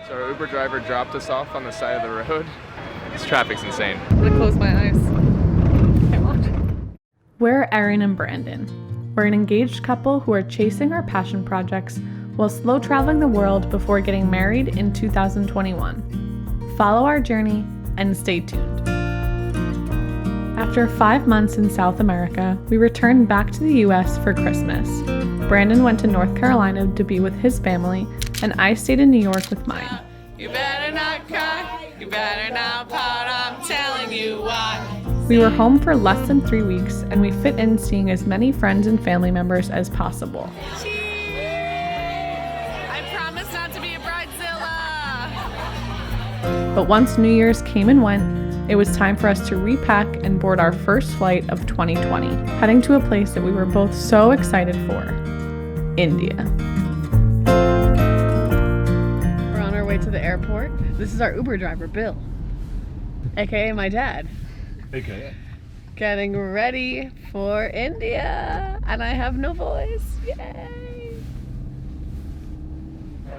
So our Uber driver dropped us off on the side of the road. This traffic's insane. I'm gonna close my eyes. Okay, watch. We're Erin and Brandon. We're an engaged couple who are chasing our passion projects while slow traveling the world before getting married in 2021. Follow our journey and stay tuned. After 5 months in South America, we returned back to the US for Christmas. Brandon went to North Carolina to be with his family, and I stayed in New York with mine. You better not cry, you better not pout, I'm telling you why. We were home for less than 3 weeks, and we fit in seeing as many friends and family members as possible. I promise not to be a bridezilla. But once New Year's came and went, it was time for us to repack and board our first flight of 2020, heading to a place that we were both so excited for, India. We're on our way to the airport. This is our Uber driver, Bill, aka my dad. Okay. Getting ready for India, and I have no voice. Yay!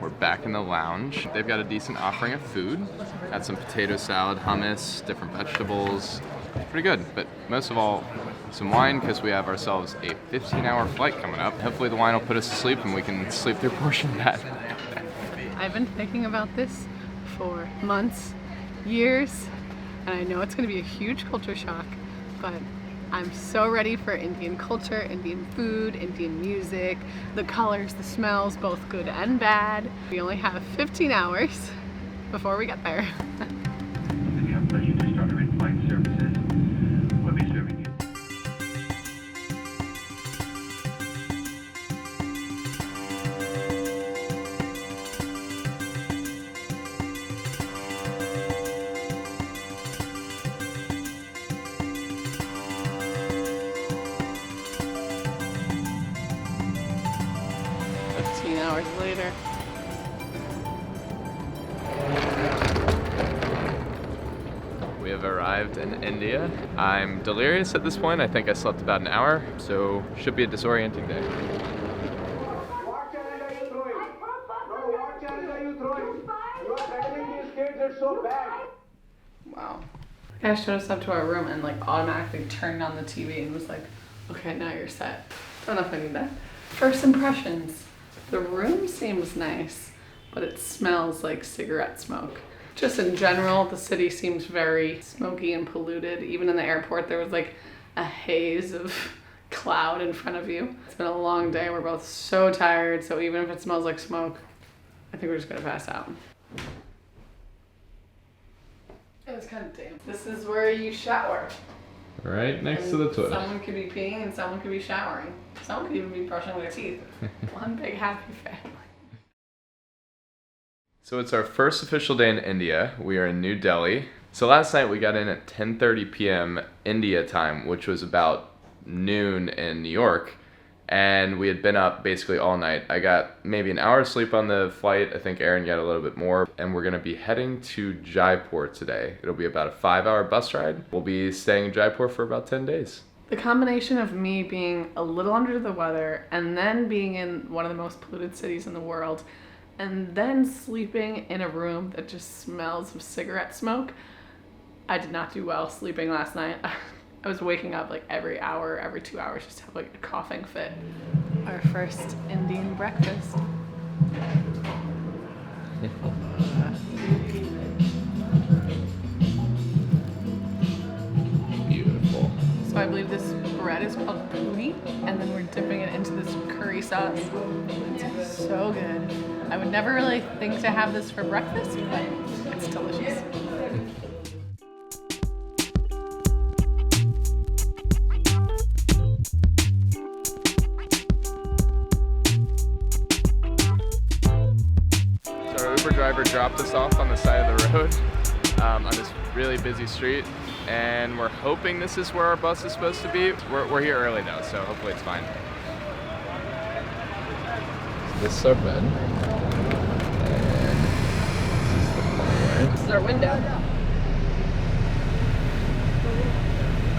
We're back in the lounge. They've got a decent offering of food. Got some potato salad, hummus, different vegetables. Pretty good, but most of all, some wine because we have ourselves a 15-hour flight coming up. Hopefully the wine will put us to sleep and we can sleep through a portion of that. I've been thinking about this for months, years, and I know it's going to be a huge culture shock, but I'm so ready for Indian culture, Indian food, Indian music, the colors, the smells, both good and bad. We only have 15 hours before we get there. We have pleasure to start our in-flight services. We'll be serving you. Hours later. We have arrived in India. I'm delirious at this point. I think I slept about an hour, so should be a disorienting day. What challenge are you throwing? No, what challenge are you throwing? You are threatening these kids, it's so bad. Wow. Guy showed us up to our room and like automatically turned on the TV and was like, okay, now you're set. Don't know if I need that. First impressions. The room seems nice, but it smells like cigarette smoke. Just in general, the city seems very smoky and polluted. Even in the airport, there was like a haze of cloud in front of you. It's been a long day. We're both so tired, so even if it smells like smoke, I think we're just gonna pass out. It was kind of damp. This is where you shower. Right next to the toilet. Someone could be peeing and someone could be showering. Someone could even be brushing their teeth. One big happy family. So it's our first official day in India. We are in New Delhi. So last night we got in at 10:30 p.m. India time, which was about noon in New York. And we had been up basically all night. I got maybe an hour of sleep on the flight. I think Erin got a little bit more. And we're gonna be heading to Jaipur today. It'll be about a 5-hour bus ride. We'll be staying in Jaipur for about 10 days. The combination of me being a little under the weather and then being in one of the most polluted cities in the world and then sleeping in a room that just smells of cigarette smoke. I did not do well sleeping last night. I was waking up like every hour, every 2 hours just to have like a coughing fit. Our first Indian breakfast. Beautiful. So I believe this bread is called puri, and then we're dipping it into this curry sauce. It's so good. I would never really think to have this for breakfast, but it's delicious. So our Uber driver dropped us off on the side of the road on this really busy street, and we're hoping this is where our bus is supposed to be. We're here early though, so hopefully it's fine. So this is our bed, and this is the hallway. This is our window.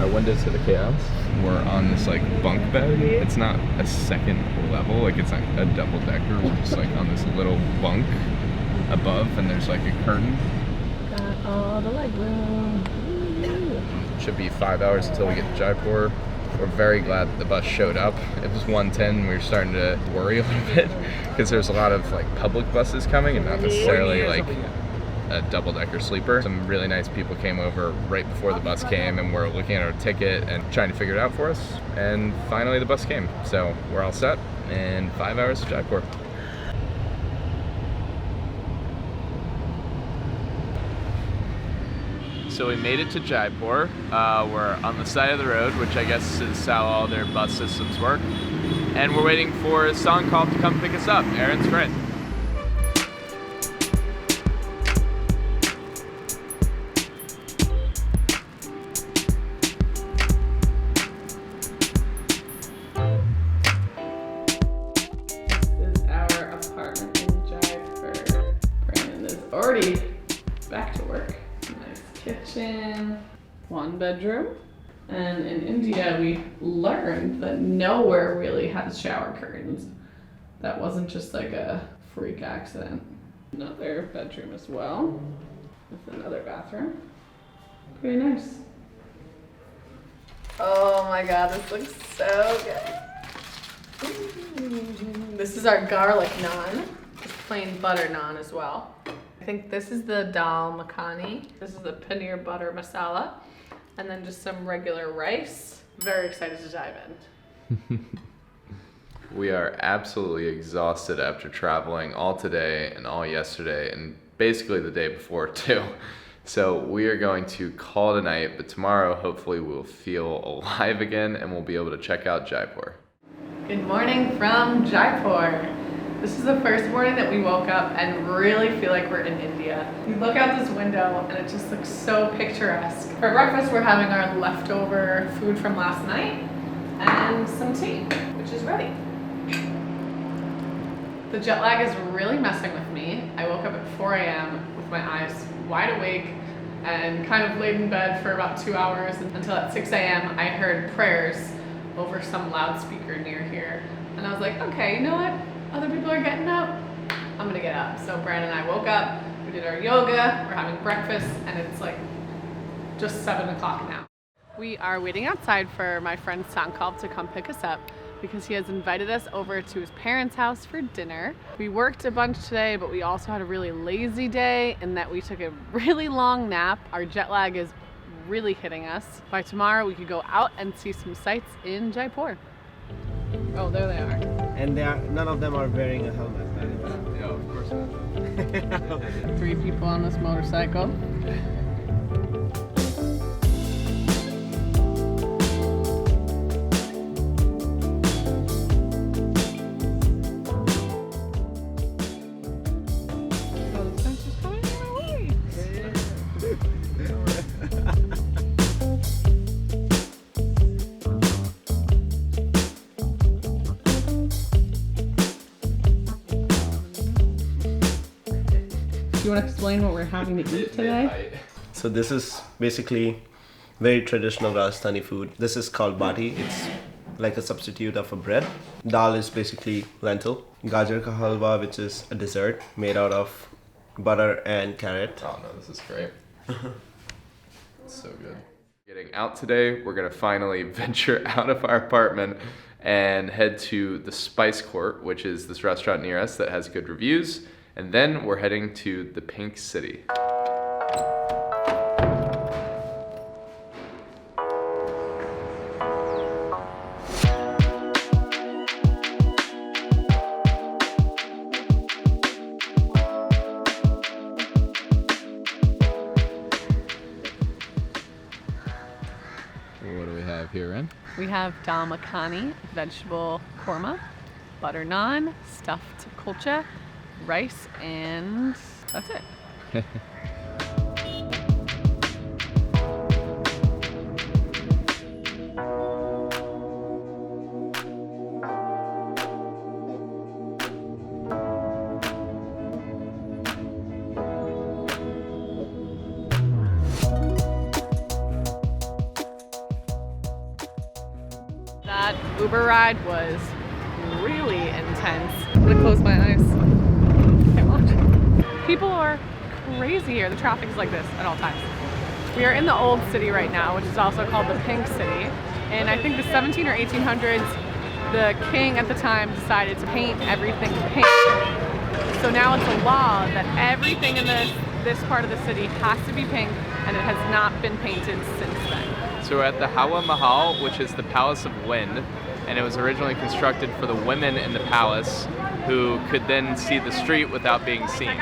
Our window to the chaos. We're on this like bunk bed. It's not a second level, like it's not a double decker. We're just like on this little bunk. above, and there's like a curtain. Got all the leg room. Should be 5 hours until we get to Jaipur. We're very glad that the bus showed up. It was 1:10. We were starting to worry a little bit because there's a lot of like public buses coming and not necessarily like a double-decker sleeper. Some really nice people came over right before the bus came and were looking at our ticket and trying to figure it out for us. And finally the bus came. So we're all set in 5 hours to Jaipur. So we made it to Jaipur. We're on the side of the road, which I guess is how all their bus systems work. And we're waiting for Sankalp to come pick us up, Aaron's friend. This is our apartment in Jaipur. Brandon is already back to work. Nice kitchen, 1 bedroom. And in India, we learned that nowhere really has shower curtains. That wasn't just like a freak accident. Another bedroom as well, with another bathroom. Pretty nice. Oh my god, this looks so good. This is our garlic naan. Just plain butter naan as well. I think this is the dal makhani. This is the paneer butter masala. And then just some regular rice. Very excited to dive in. We are absolutely exhausted after traveling all today and all yesterday and basically the day before too. So we are going to call it a night, but tomorrow hopefully we'll feel alive again and we'll be able to check out Jaipur. Good morning from Jaipur. This is the first morning that we woke up and really feel like we're in India. You look out this window and it just looks so picturesque. For breakfast, we're having our leftover food from last night and some tea, which is ready. The jet lag is really messing with me. I woke up at 4 a.m. with my eyes wide awake and kind of laid in bed for about 2 hours until at 6 a.m. I heard prayers over some loudspeaker near here. And I was like, okay, you know what? Other people are getting up, I'm gonna get up. So Brandon and I woke up, we did our yoga, we're having breakfast, and it's like just 7 o'clock now. We are waiting outside for my friend Sankalp to come pick us up because he has invited us over to his parents' house for dinner. We worked a bunch today, but we also had a really lazy day in that we took a really long nap. Our jet lag is really hitting us. By tomorrow, we could go out and see some sights in Jaipur. Oh, there they are. And none of them are wearing a helmet. Yeah, of course not. 3 people on this motorcycle. Oh, this guy's just coming my way. Do you want to explain what we're having to eat today? So this is basically very traditional Rajasthani food. This is called bati. It's like a substitute of a bread. Dal is basically lentil. Gajar ka halwa, which is a dessert made out of butter and carrot. Oh no, this is great. So good. Getting out today, we're gonna finally venture out of our apartment and head to the Spice Court, which is this restaurant near us that has good reviews. And then we're heading to the Pink City. What do we have here, Ren? We have dal makhani, vegetable korma, butter naan, stuffed kulcha, rice, and that's it. That Uber ride was really intense. I'm gonna close my eyes. Can't watch. People are crazy here. The traffic is like this at all times. We are in the old city right now, which is also called the Pink City. And I think the 17 or 1800s, the king at the time decided to paint everything pink. So now it's a law that everything in this part of the city has to be pink, and it has not been painted since then. So we're at the Hawa Mahal, which is the Palace of Wind, and it was originally constructed for the women in the palace who could then see the street without being seen.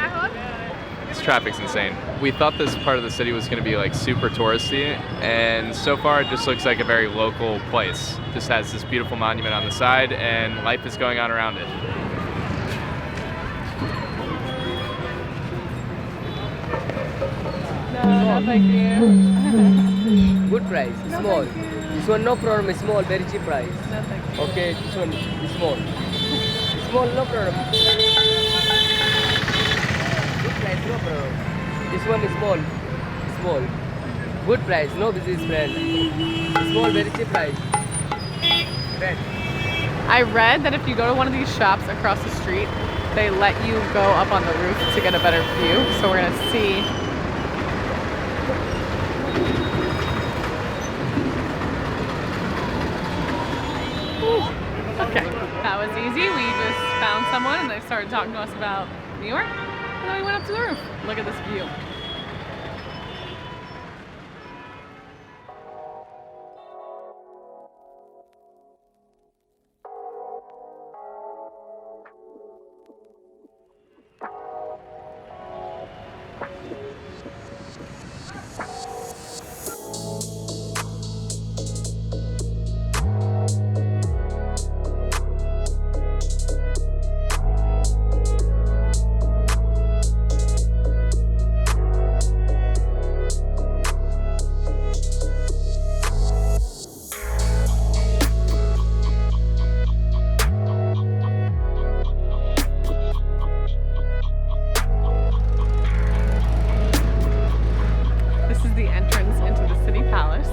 This traffic's insane. We thought this part of the city was going to be like super touristy, and so far it just looks like a very local place. Just has this beautiful monument on the side, and life is going on around it. No, thank you. Good price, small. This one no problem, small, very cheap price. No, thank you. Okay, this one is small. Small, no problem. Good price, no problem. This one is small. Small. Good price, no business friend. Small, very cheap price. Red. I read that if you go to one of these shops across the street, they let you go up on the roof to get a better view. So we're gonna see. Okay, that was easy. We just found someone and they started talking to us about New York, and then we went up to the roof. Look at this view. This is the entrance into the City Palace.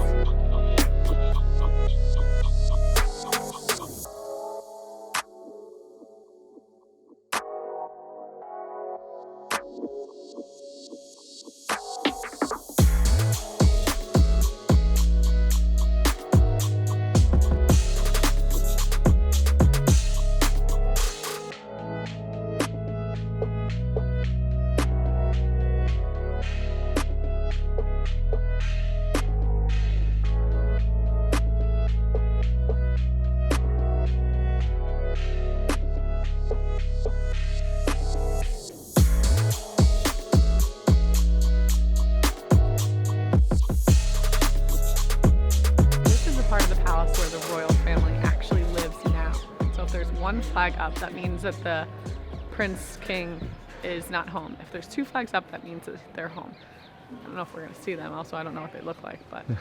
Where the royal family actually lives now. So if there's one flag up, that means that the Prince King is not home. If there's two flags up, that means that they're home. I don't know if we're going to see them. Also, I don't know what they look like, but. Are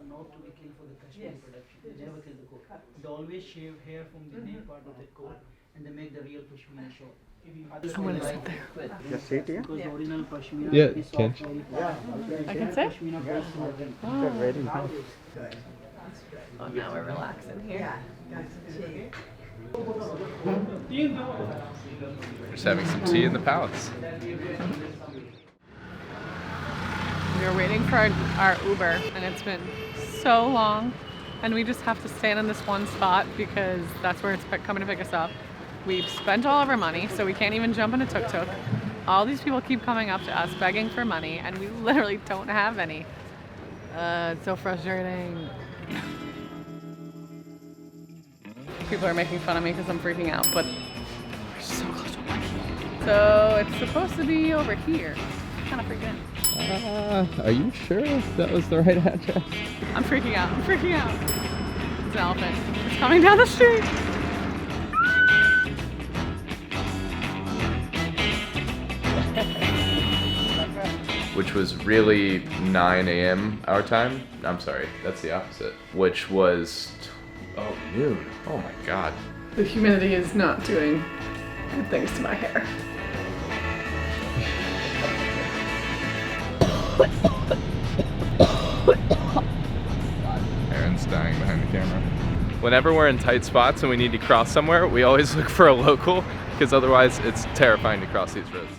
not to be killed for the Kashmiri production. They never kill the coat. They always shave hair from the nail part of the coat, and they make the real Pashmina show. I'm going to sit there. Just sit here. Because the original Pashmina Yeah, is can. soft, very fast. I can sit? Pashmina cloth. Oh, now we're relaxing here. Just having some tea in the palace. We were waiting for our Uber, and it's been so long, and we just have to stand in this one spot because that's where it's coming to pick us up. We've spent all of our money, so we can't even jump in a tuk-tuk. All these people keep coming up to us begging for money, and we literally don't have any. It's so frustrating. People are making fun of me because I'm freaking out, but we're so close to work. So it's supposed to be over here. Kind of freaking out. Are you sure that was the right address? I'm freaking out. I'm freaking out. It's an elephant. It's coming down the street. Which was really 9 a.m. our time. I'm sorry, that's the opposite. Which was, noon. Oh my god. The humidity is not doing good things to my hair. Aaron's dying behind the camera. Whenever we're in tight spots and we need to cross somewhere, we always look for a local, because otherwise it's terrifying to cross these roads.